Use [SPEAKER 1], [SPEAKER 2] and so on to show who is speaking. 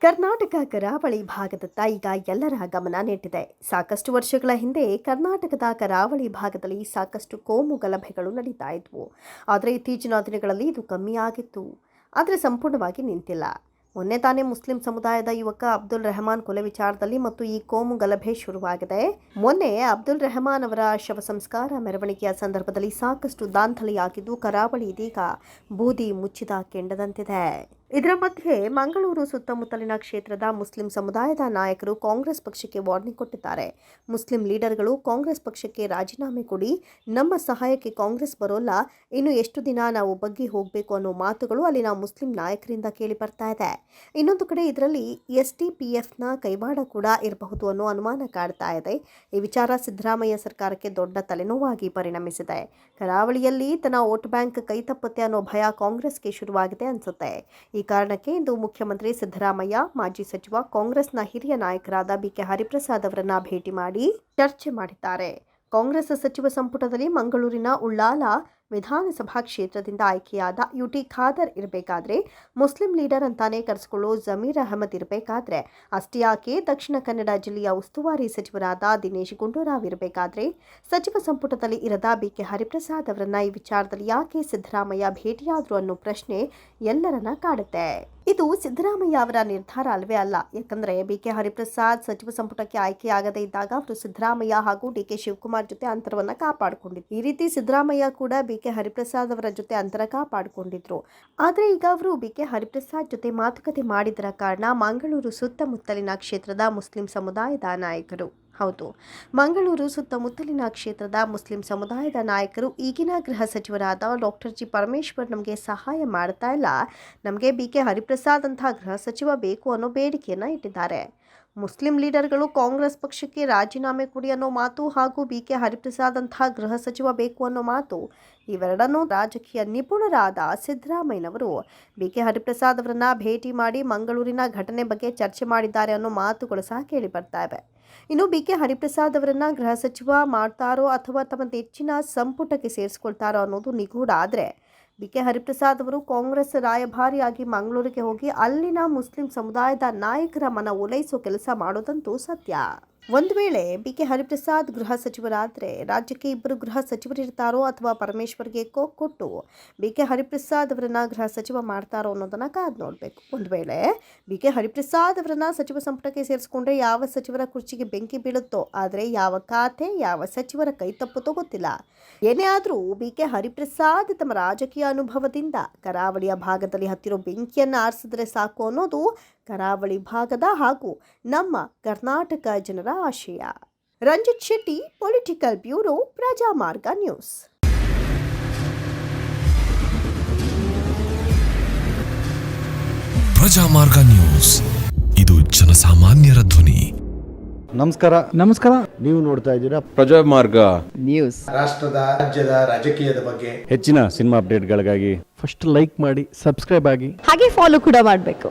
[SPEAKER 1] ಕರ್ನಾಟಕ ಕರಾವಳಿ ಭಾಗದತ್ತ ಈಗ ಎಲ್ಲರ ಗಮನ ನೆಟ್ಟಿದೆ. ಸಾಕಷ್ಟು ವರ್ಷಗಳ ಹಿಂದೆ ಕರ್ನಾಟಕದ ಕರಾವಳಿ ಭಾಗದಲ್ಲಿ ಸಾಕಷ್ಟು ಕೋಮು ಗಲಭೆಗಳು ನಡೀತಾ ಇದ್ವು. ಆದರೆ ಇತ್ತೀಚಿನ ದಿನಗಳಲ್ಲಿ ಇದು ಕಮ್ಮಿಯಾಗಿತ್ತು. ಆದರೆ ಸಂಪೂರ್ಣವಾಗಿ ನಿಂತಿಲ್ಲ. ಮೊನ್ನೆ ತಾನೇ ಮುಸ್ಲಿಂ ಸಮುದಾಯದ ಯುವಕ ಅಬ್ದುಲ್ ರೆಹಮಾನ್ ಕೊಲೆ ವಿಚಾರದಲ್ಲಿ ಮತ್ತು ಈ ಕೋಮು ಗಲಭೆ ಶುರುವಾಗಿದೆ. ಮೊನ್ನೆ ಅಬ್ದುಲ್ ರೆಹಮಾನ್ ಅವರ ಶವ ಸಂಸ್ಕಾರ ಮೆರವಣಿಗೆಯ ಸಂದರ್ಭದಲ್ಲಿ ಸಾಕಷ್ಟು ದಾಂಧಲೆಯಾಗಿದ್ದು ಕರಾವಳಿ ಇದೀಗ ಬೂದಿ ಮುಚ್ಚಿದ ಕೆಂಡದಂತಿದೆ. ಇದರ ಮಧ್ಯೆ ಮಂಗಳೂರು ಸುತ್ತಮುತ್ತಲಿನ ಕ್ಷೇತ್ರದ ಮುಸ್ಲಿಂ ಸಮುದಾಯದ ನಾಯಕರು ಕಾಂಗ್ರೆಸ್ ಪಕ್ಷಕ್ಕೆ ವಾರ್ನಿಂಗ್ ಕೊಟ್ಟಿದ್ದಾರೆ. ಮುಸ್ಲಿಂ ಲೀಡರ್ಗಳು ಕಾಂಗ್ರೆಸ್ ಪಕ್ಷಕ್ಕೆ ರಾಜೀನಾಮೆ ಕೊಡಿ, ನಮ್ಮ ಸಹಾಯಕ್ಕೆ ಕಾಂಗ್ರೆಸ್ ಬರೋಲ್ಲ, ಇನ್ನು ಎಷ್ಟು ದಿನ ನಾವು ಬಗ್ಗಿ ಹೋಗಬೇಕು ಅನ್ನೋ ಮಾತುಗಳು ಅಲ್ಲಿನ ಮುಸ್ಲಿಂ ನಾಯಕರಿಂದ ಕೇಳಿ ಬರ್ತಾ ಇದೆ. ಇನ್ನೊಂದು ಕಡೆ ಇದರಲ್ಲಿ SDPFನ ಕೈವಾಡ ಕೂಡ ಇರಬಹುದು ಅನ್ನೋ ಅನುಮಾನ ಕಾಡ್ತಾ ಇದೆ. ಈ ವಿಚಾರ ಸಿದ್ದರಾಮಯ್ಯ ಸರ್ಕಾರಕ್ಕೆ ದೊಡ್ಡ ತಲೆನೋವಾಗಿ ಪರಿಣಮಿಸಿದೆ. ಕರಾವಳಿಯಲ್ಲಿ ತನ್ನ ವೋಟ್ ಬ್ಯಾಂಕ್ ಕೈತಪ್ಪುತ್ತೆ ಅನ್ನೋ ಭಯ ಕಾಂಗ್ರೆಸ್ಗೆ ಶುರುವಾಗಿದೆ ಅನ್ಸುತ್ತೆ. ಈ ಕಾರಣಕ್ಕೆ ಇಂದು ಮುಖ್ಯಮಂತ್ರಿ ಸಿದ್ದರಾಮಯ್ಯ, ಮಾಜಿ ಸಚಿವ, ಕಾಂಗ್ರೆಸ್ನ ಹಿರಿಯ ನಾಯಕರಾದ BK ಹರಿಪ್ರಸಾದ್ ಅವರನ್ನ ಭೇಟಿ ಮಾಡಿ ಚರ್ಚೆ ಮಾಡಿದ್ದಾರೆ. ಕಾಂಗ್ರೆಸ್ ಸಚಿವ ಸಂಪುಟದಲ್ಲಿ ಮಂಗಳೂರಿನ ಉಳ್ಳಾಲ ವಿಧಾನಸಭಾ ಕ್ಷೇತ್ರದಿಂದ ಆಯ್ಕೆಯಾದ UT ಖಾದರ್ ಇರಬೇಕಾದ್ರೆ, ಮುಸ್ಲಿಂ ಲೀಡರ್ ಅಂತಾನೆ ಕರೆಸಿಕೊಳ್ಳೋ ಜಮೀರ್ ಅಹಮದ್ ಇರಬೇಕಾದ್ರೆ, ಅಷ್ಟೇ ಯಾಕೆ ದಕ್ಷಿಣ ಕನ್ನಡ ಜಿಲ್ಲೆಯ ಉಸ್ತುವಾರಿ ಸಚಿವರಾದ ದಿನೇಶ್ ಗುಂಡೂರಾವ್ ಇರಬೇಕಾದ್ರೆ ಸಚಿವ ಸಂಪುಟದಲ್ಲಿ ಇರದ BK ಹರಿಪ್ರಸಾದ್ ಅವರನ್ನ ಈ ವಿಚಾರದಲ್ಲಿ ಯಾಕೆ ಸಿದ್ದರಾಮಯ್ಯ ಭೇಟಿಯಾದ್ರು ಅನ್ನೋ ಪ್ರಶ್ನೆ ಎಲ್ಲರನ್ನ ಕಾಡುತ್ತೆ. ಇದು ಸಿದ್ದರಾಮಯ್ಯ ಅವರ ನಿರ್ಧಾರ ಅಲ್ವೇ ಅಲ್ಲ. ಯಾಕಂದ್ರೆ BK ಹರಿಪ್ರಸಾದ್ ಸಚಿವ ಸಂಪುಟಕ್ಕೆ ಆಯ್ಕೆಯಾಗದೇ ಇದ್ದಾಗ ಅವರು ಸಿದ್ದರಾಮಯ್ಯ ಹಾಗೂ DK ಶಿವಕುಮಾರ್ ಜೊತೆ ಅಂತರವನ್ನ ಕಾಪಾಡಿಕೊಂಡಿದ್ರು. ಈ ರೀತಿ ಸಿದ್ದರಾಮಯ್ಯ ಕೂಡ BK ಹರಿಪ್ರಸಾದ್ ಅವರ ಜೊತೆ ಅಂತರ ಕಾಪಾಡಿಕೊಂಡಿದ್ರು. ಆದರೆ ಈಗ ಅವರು BK ಹರಿಪ್ರಸಾದ್ ಜೊತೆ ಮಾತುಕತೆ ಮಾಡಿದರ ಕಾರಣ ಮಂಗಳೂರು ಸುತ್ತಮುತ್ತಲಿನ ಕ್ಷೇತ್ರದ ಮುಸ್ಲಿಂ ಸಮುದಾಯದ ನಾಯಕರು ಮಂಗಳೂರು ಸುತ್ತಮುತ್ತಲಿನ ಕ್ಷೇತ್ರದ ಮುಸ್ಲಿಂ ಸಮುದಾಯದ ನಾಯಕರು ಈಗಿನ ಗೃಹ ಸಚಿವರಾದ ಡಾಕ್ಟರ್ G. ಪರಮೇಶ್ವರ್ ನಮಗೆ ಸಹಾಯ ಮಾಡ್ತಾ ಇಲ್ಲ, ನಮಗೆ BK ಹರಿಪ್ರಸಾದ್ ಅಂತಹ ಗೃಹ ಸಚಿವ ಬೇಕು ಅನ್ನೋ ಬೇಡಿಕೆಯನ್ನು ಇಟ್ಟಿದ್ದಾರೆ. ಮುಸ್ಲಿಂ ಲೀಡರ್ಗಳು ಕಾಂಗ್ರೆಸ್ ಪಕ್ಷಕ್ಕೆ ರಾಜೀನಾಮೆ ಕೊಡಿ ಅನ್ನೋ ಮಾತು ಹಾಗೂ BK ಹರಿಪ್ರಸಾದ್ ಅಂತಹ ಗೃಹ ಸಚಿವ ಬೇಕು ಅನ್ನೋ ಮಾತು ಇವೆರಡನ್ನೂ ರಾಜಕೀಯ ನಿಪುಣರಾದ ಸಿದ್ದರಾಮಯ್ಯನವರು BK ಹರಿಪ್ರಸಾದ್ ಅವರನ್ನ ಭೇಟಿ ಮಾಡಿ ಮಂಗಳೂರಿನ ಘಟನೆ ಬಗ್ಗೆ ಚರ್ಚೆ ಮಾಡಿದ್ದಾರೆ ಅನ್ನೋ ಮಾತುಗಳು ಸಹ ಕೇಳಿ ಬರ್ತಾ ಇವೆ. ಇನ್ನು BK ಹರಿಪ್ರಸಾದ್ ಅವರನ್ನ ಗೃಹ ಸಚಿವ ಮಾಡ್ತಾರೋ ಅಥವಾ ತಮ್ಮ ನೆಚ್ಚಿನ ಸಂಪುಟಕ್ಕೆ ಸೇರಿಸ್ಕೊಳ್ತಾರೋ ಅನ್ನೋದು ನಿಗೂಢ. ಆದರೆ BK ಹರಿಪ್ರಸಾದ್ ಅವರು ಕಾಂಗ್ರೆಸ್ ರಾಯಭಾರಿಯಾಗಿ ಮಂಗಳೂರಿಗೆ ಹೋಗಿ ಅಲ್ಲಿನ ಮುಸ್ಲಿಂ ಸಮುದಾಯದ ನಾಯಕರ ಮನ ಓಲೈಸೋ ಕೆಲಸ ಮಾಡೋದಂತೂ ಸತ್ಯ. ಒಂದು ವೇಳೆ BK ಹರಿಪ್ರಸಾದ್ ಗೃಹ ಸಚಿವರಾದರೆ ರಾಜ್ಯಕ್ಕೆ ಇಬ್ಬರು ಗೃಹ ಸಚಿವರಿರ್ತಾರೋ ಅಥವಾ ಪರಮೇಶ್ವರ್ಗೆ ಕೊಟ್ಟು BK ಹರಿಪ್ರಸಾದ್ ಅವರನ್ನ ಗೃಹ ಸಚಿವ ಮಾಡ್ತಾರೋ ಅನ್ನೋದನ್ನ ಕಾದು ನೋಡಬೇಕು. ಒಂದು ವೇಳೆ BK ಹರಿಪ್ರಸಾದ್ ಅವರನ್ನ ಸಚಿವ ಸಂಪುಟಕ್ಕೆ ಸೇರಿಸ್ಕೊಂಡ್ರೆ ಯಾವ ಸಚಿವರ ಕುರ್ಚಿಗೆ ಬೆಂಕಿ ಬೀಳುತ್ತೋ, ಆದರೆ ಯಾವ ಖಾತೆ ಯಾವ ಸಚಿವರ ಕೈ ತಪ್ಪುತ್ತೋ ಗೊತ್ತಿಲ್ಲ. ಏನೇ ಆದರೂ BK ಹರಿಪ್ರಸಾದ್ ತಮ್ಮ ರಾಜಕೀಯ ಅನುಭವದಿಂದ ಕರಾವಳಿಯ ಭಾಗದಲ್ಲಿ ಹತ್ತಿರೋ ಬೆಂಕಿಯನ್ನು ಆರಿಸಿದ್ರೆ ಸಾಕು ಅನ್ನೋದು ಕರಾವಳಿ ಭಾಗದ ಹಾಗೂ ನಮ್ಮ ಕರ್ನಾಟಕ ಜನರ ಆಶಯ. Ranjith Shetty, political bureau, Prajamarga news.
[SPEAKER 2] Prajamarga news, ಇದು ಜನಸಾಮಾನ್ಯರ ಧ್ವನಿ.
[SPEAKER 3] ನಮಸ್ಕಾರ.
[SPEAKER 4] ನೀವು ನೋಡ್ತಾ ಇದ್ದೀರಾ
[SPEAKER 3] ಪ್ರಜಾಮಾರ್ಗ
[SPEAKER 5] ನ್ಯೂಸ್.
[SPEAKER 4] ರಾಷ್ಟ್ರದ ರಾಜ್ಯದ ರಾಜಕೀಯದ ಬಗ್ಗೆ
[SPEAKER 3] ಹೆಚ್ಚಿನ ಸಿನಿಮಾ ಅಪ್ಡೇಟ್ಗಳಿಗಾಗಿ
[SPEAKER 5] ಫಸ್ಟ್ ಲೈಕ್ ಮಾಡಿ, ಸಬ್ಸ್ಕ್ರೈಬ್ ಆಗಿ,
[SPEAKER 6] ಹಾಗೆ ಫಾಲೋ ಕೂಡ ಮಾಡಬೇಕು.